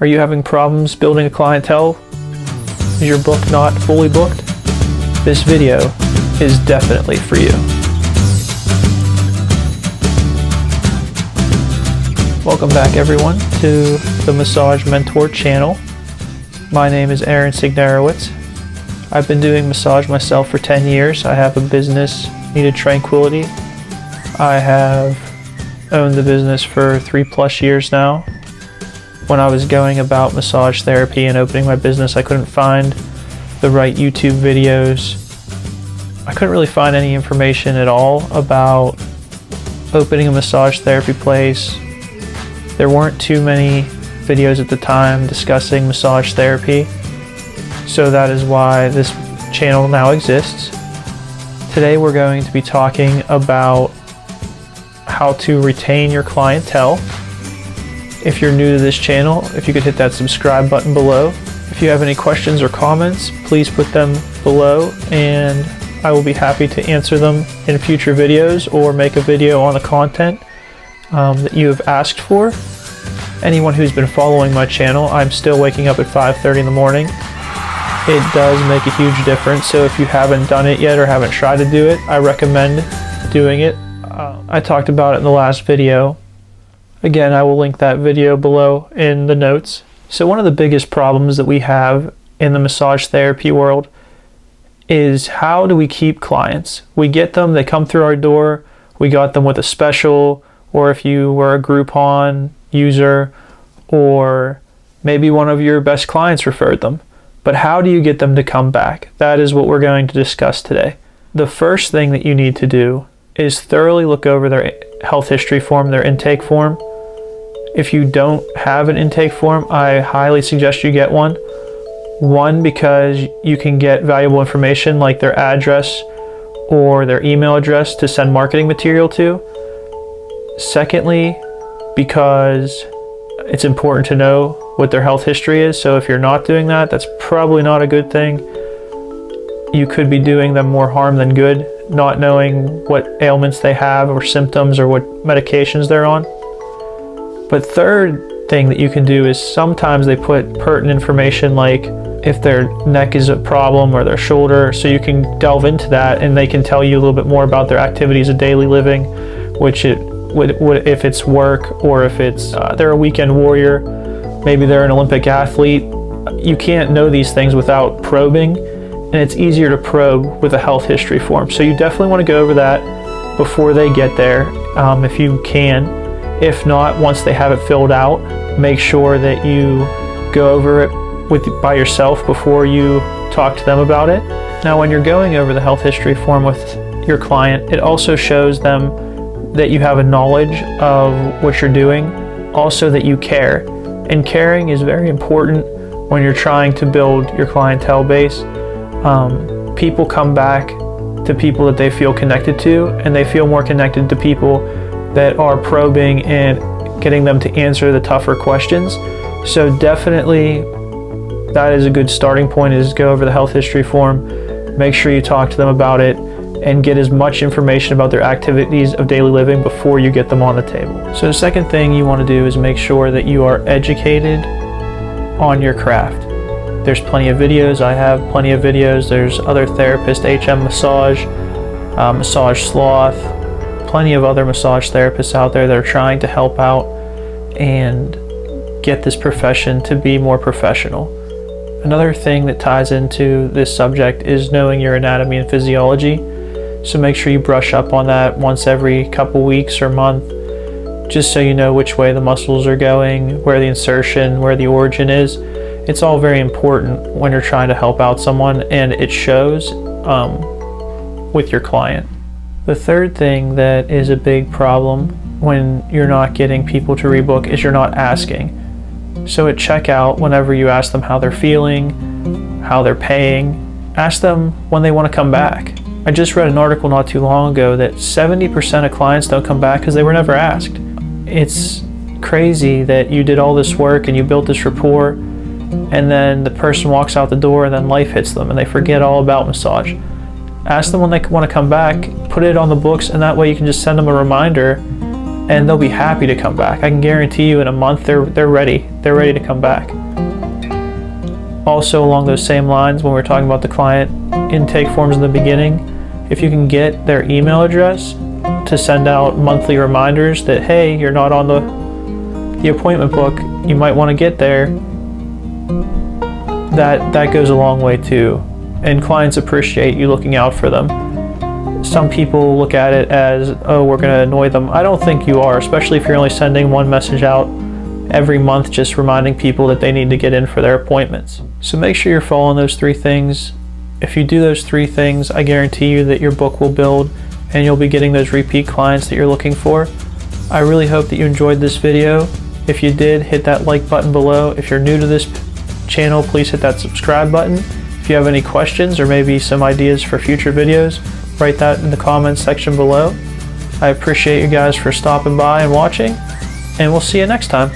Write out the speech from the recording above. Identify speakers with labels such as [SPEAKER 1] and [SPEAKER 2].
[SPEAKER 1] Are you having problems building a clientele? Is your book not fully booked? This video is definitely for you. Welcome back everyone to the Massage Mentor channel. My name is Aaron Signerowitz. I've been doing massage myself for 10 years. I have a business, Needed Tranquility. I have owned the business for 3+ years now. When I was going about massage therapy and opening my business, I couldn't find the right YouTube videos. I couldn't really find any information at all about opening a massage therapy place. There weren't too many videos at the time discussing massage therapy, so that is why this channel now exists. Today we're going to be talking about how to retain your clientele. If you're new to this channel, if you could hit that subscribe button below. If you have any questions or comments, please put them below and I will be happy to answer them in future videos or make a video on the content that you have asked for. Anyone who's been following my channel, I'm still waking up at 5:30 in the morning. It does make a huge difference, so if you haven't done it yet or haven't tried to do it, I recommend doing it. I talked about it in the last video. Again, I will link that video below in the notes. So one of the biggest problems that we have in the massage therapy world is how do we keep clients? We get them, they come through our door, we got them with a special, or if you were a Groupon user, or maybe one of your best clients referred them. But how do you get them to come back? That is what we're going to discuss today. The first thing that you need to do is thoroughly look over their health history form, their intake form. If you don't have an intake form, I highly suggest you get one. One, because you can get valuable information like their address or their email address to send marketing material to. Secondly, because it's important to know what their health history is. So if you're not doing that, that's probably not a good thing. You could be doing them more harm than good, not knowing what ailments they have or symptoms or what medications they're on. But third thing that you can do is sometimes they put pertinent information like if their neck is a problem or their shoulder, so you can delve into that and they can tell you a little bit more about their activities of daily living, which if it's work or if it's they're a weekend warrior, maybe they're an Olympic athlete. You can't know these things without probing, and it's easier to probe with a health history form. So you definitely want to go over that before they get there, if you can. If not, once they have it filled out, make sure that you go over it by yourself before you talk to them about it. Now, when you're going over the health history form with your client, it also shows them that you have a knowledge of what you're doing, also that you care. And caring is very important when you're trying to build your clientele base. People come back to people that they feel connected to, and they feel more connected to people that are probing and getting them to answer the tougher questions. So definitely that is a good starting point, is go over the health history form, make sure you talk to them about it, and get as much information about their activities of daily living before you get them on the table. So the second thing you want to do is make sure that you are educated on your craft. There's plenty of videos. I have plenty of videos. There's other therapists, HM Massage, Massage Sloth, plenty of other massage therapists out there that are trying to help out and get this profession to be more professional. Another thing that ties into this subject is knowing your anatomy and physiology. So make sure you brush up on that once every couple weeks or month, just so you know which way the muscles are going, where the insertion, where the origin is. It's all very important when you're trying to help out someone, and it shows with your client. The third thing that is a big problem when you're not getting people to rebook is you're not asking. So at checkout, whenever you ask them how they're feeling, how they're paying, ask them when they want to come back. I just read an article not too long ago that 70% of clients don't come back because they were never asked. It's crazy that you did all this work and you built this rapport, and then the person walks out the door and then life hits them and they forget all about massage. Ask them when they want to come back, put it on the books, and that way you can just send them a reminder and they'll be happy to come back. I can guarantee you in a month they're ready to come back. Also, along those same lines, when we're talking about the client intake forms in the beginning, if you can get their email address to send out monthly reminders that, hey, you're not on the appointment book, you might want to get there, that goes a long way too. And clients appreciate you looking out for them. Some people look at it as, oh, we're going to annoy them. I don't think you are, especially if you're only sending one message out every month, just reminding people that they need to get in for their appointments. So make sure you're following those 3 things. If you do those 3 things, I guarantee you that your book will build and you'll be getting those repeat clients that you're looking for. I really hope that you enjoyed this video. If you did, hit that like button below. If you're new to this channel, please hit that subscribe button. If you have any questions or maybe some ideas for future videos, write that in the comments section below. I appreciate you guys for stopping by and watching, and we'll see you next time.